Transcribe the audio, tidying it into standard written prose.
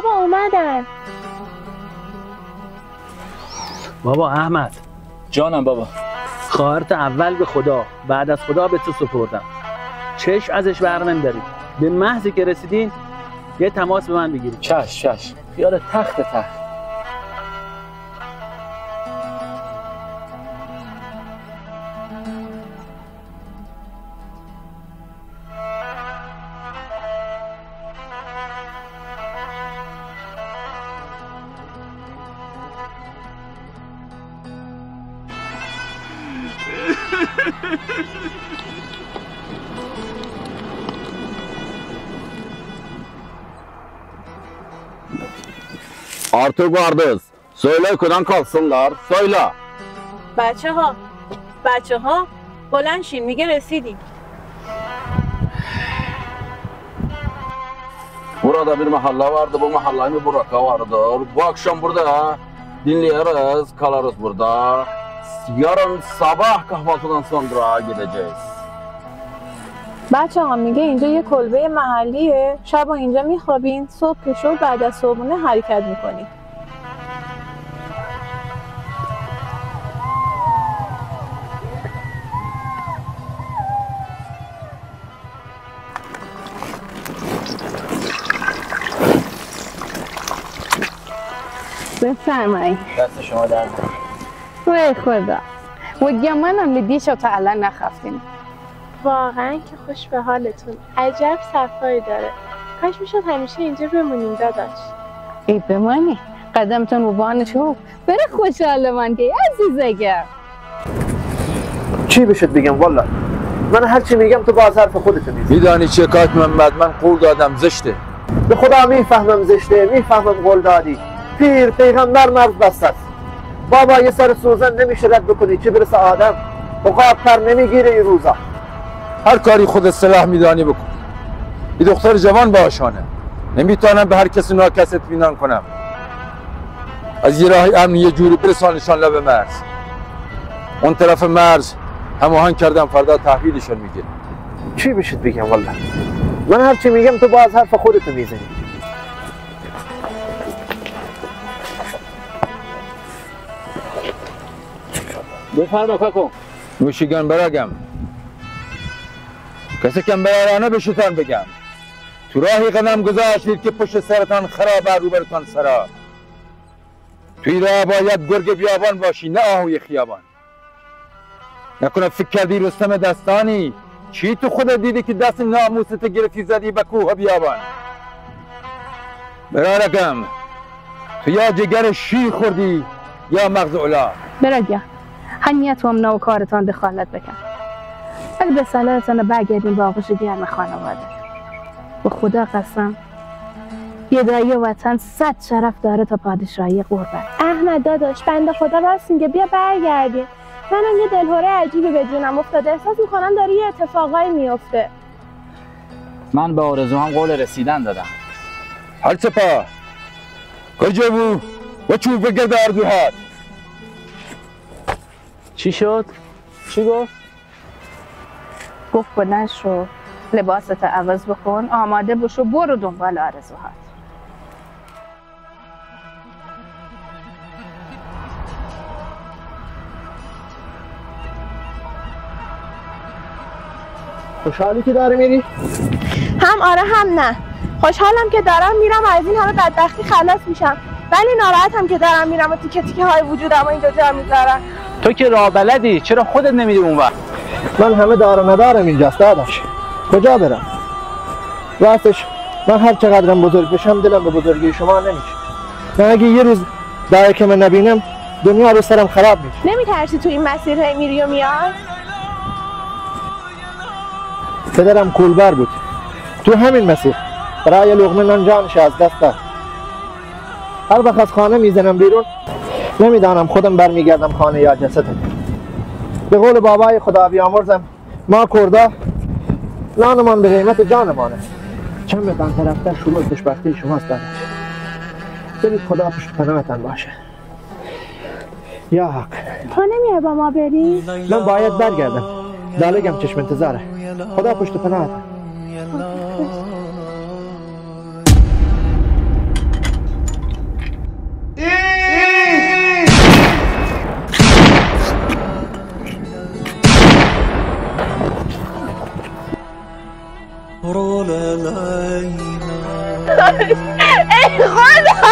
بابا اومدن. بابا احمد جانم بابا. خواهرت اول به خدا بعد از خدا به تو سپردم. چشم ازش بر نمی‌داری. به محضی که رسیدین یه تماس به من بگیرید. چش خیال تخت. Artık vardız. Söyle kudan kalksınlar. Söyle. بچه ها بلند شین میگه رسیدیم. Burada bir mahalle vardı. Bu mahallenin bir buraka vardır. Bu akşam burada dinleyeriz, kalırız burada. Yarın sabah kahvaltıdan sonra gideceğiz. بچه ها میگه اینجا یه کلبه محلیه. شبا اینجا میخوابین، صبح که شد بعد از صبحونه حرکت میکنین. بفرمایید. دست شما درد. وای خدا. وگه منم لیدیشو تا الان نخفتیم. واقعا که خوش به حالتون. عجب صفایی داره. کاش میشد همیشه اینجا بمونیم داداش. ای بمانی. قدمتون رو بانشو. بره خوشحال من که عزیزگه. چی بشد بگم والا؟ من هر چی میگم تو باز حرف خودت میزنی. میدانی چه کات محمد من قول دادم زشته. به خدا میفهمم زشته، میفهمم قول دادی. پیر پیغمبر مرد بسته است. بابا یه سر سوزن نمیشه رد بکنی، چه برسه آدم. عقاب پر نمیگیره این روزا. هر کاری خود صلاح میدانی بکن. این دختر جوان باشانه. نمیتونم به هر کسی ناکس اطمینان کنم. از یه راه امن یه جوری برسانشان لب مرز. اون طرف مرز هماهنگ کردم فردا تحویلشون میگیره. چی بشد بگم والا؟ من هر چی میگم تو باز حرف خودت میزنی. بفرما کاکو. نوشیگان برگم. کسی کم بیارانه بشتن بگم. تو راهی قدم گذاشتید که پشت سرتان خرابه روبرتان سرا. توی راه باید گرگ بیابان باشی نه آهوی خیابان. نکنه فکر کردی رستم دستانی چی تو خودت دیدی که دست ناموست گرفتی زدی به کوه بیابان. برارکم تو یا جگر شیر خوردی یا مغز اولا. برگه هنیت و امنا و کارتان دخالت بکن. اگه به صلاحتان برگردیم با آغوش گرم خانواده. به خدا قسم یه دایی وطن 100 شرف داره تا پادشاهی قربت. احمد داداش بنده خدا راست میگه، بیا برگردیم. منم یه دلهوره عجیبی به جونم افتاده، احساس میکنم داره یه اتفاقایی میفته. من به آرزوام قول رسیدن دادم. هر سپاه کجا بود و چوب بگرد اردوهات. چی شد؟ چی گفت؟ گفت بلند شو لباست عوض بکن آماده بشو برو دنبال آرزوهات. خوشحالی که داره میری؟ هم آره هم نه. خوشحالم که دارم میرم و از این همه بدبختی خلاص میشم، ولی ناراحتم که دارم میرم و تیکه تیکه های وجودم اینجا جا میذارم. تو که راه بلدی چرا خودت نمیری اون وقت؟ من همه دارم ندارم اینجاست داداش. کجا برم؟ راستش من هر چقدرم بزرگ بشم دلم به بزرگی شما نمیشه. من اگه یه روز دایی که من نبینم دنیا رو سرم خراب میشه. نمیترسی تو این مسیر هی میری و میای؟ پدرم کولبر بود، تو همین مسیر برای یه لقمه نان جانش از دست داد. هر وقت از خانه میزنم بیرون نمیدانم خودم برمیگردم خانه یا جسدم. به قول بابای خدا بیامرزم ما کردا نانمان به قیمت جانمانه. چند متان طرفتر شروع خوشبختی شماست داداش. برید خدا پشت پناهتان باشه. یا حق تو نمیای با ما بری؟ من باید برگردم، دالگم چشم انتظاره. خدا پشت پناهتان. ای خدا